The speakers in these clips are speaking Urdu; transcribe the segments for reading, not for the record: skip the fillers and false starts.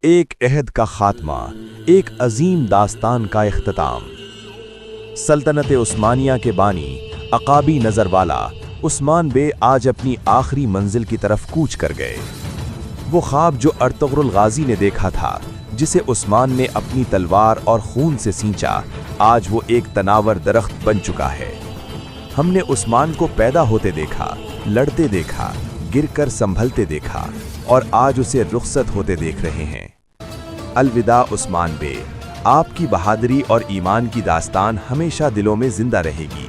ایک عہد کا خاتمہ، ایک عظیم داستان کا اختتام۔ سلطنت عثمانیہ کے بانی عقابی نظر والا عثمان بے آج اپنی آخری منزل کی طرف کوچ کر گئے۔ وہ خواب جو ارطغرل غازی نے دیکھا تھا، جسے عثمان نے اپنی تلوار اور خون سے سینچا، آج وہ ایک تناور درخت بن چکا ہے۔ ہم نے عثمان کو پیدا ہوتے دیکھا، لڑتے دیکھا، گر کر سنبھلتے دیکھا، اور آج اسے رخصت ہوتے دیکھ رہے ہیں۔ الوداع عثمان بے، آپ کی بہادری اور ایمان کی داستان ہمیشہ دلوں میں زندہ رہے گی۔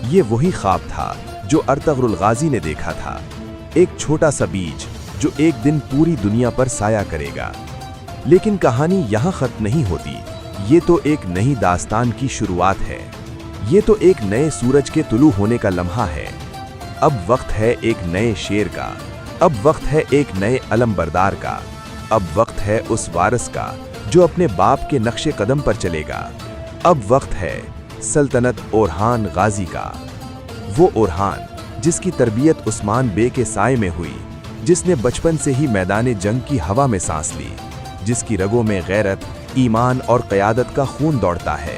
یہ وہی خواب تھا جو ارطغرل غازی نے دیکھا تھا، ایک چھوٹا سا بیج جو ایک دن پوری دنیا پر سایہ کرے گا۔ لیکن کہانی یہاں ختم نہیں ہوتی، یہ تو ایک نئی داستان کی شروعات ہے۔ یہ تو ایک نئے سورج کے طلوع ہونے کا لمحہ ہے۔ اب وقت ہے ایک نئے شیر کا، اب وقت ہے ایک نئے علم بردار کا، اب وقت ہے اس وارث کا جو اپنے باپ کے نقش قدم پر چلے گا۔ اب وقت ہے سلطنت اورحان غازی کا، وہ اورحان جس کی تربیت عثمان بے کے سائے میں ہوئی، جس نے بچپن سے ہی میدان جنگ کی ہوا میں سانس لی، جس کی رگوں میں غیرت، ایمان اور قیادت کا خون دوڑتا ہے۔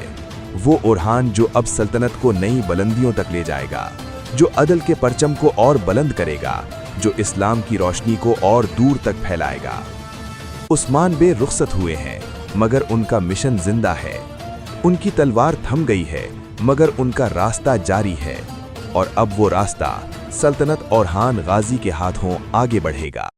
وہ اورحان جو اب سلطنت کو نئی بلندیوں تک لے جائے گا، جو عدل کے پرچم کو اور بلند کرے گا، جو اسلام کی روشنی کو اور دور تک پھیلائے گا۔ عثمان بے رخصت ہوئے ہیں، مگر ان کا مشن زندہ ہے۔ ان کی تلوار تھم گئی ہے، مگر ان کا راستہ جاری ہے، اور اب وہ راستہ سلطنت اورحان غازی کے ہاتھوں آگے بڑھے گا۔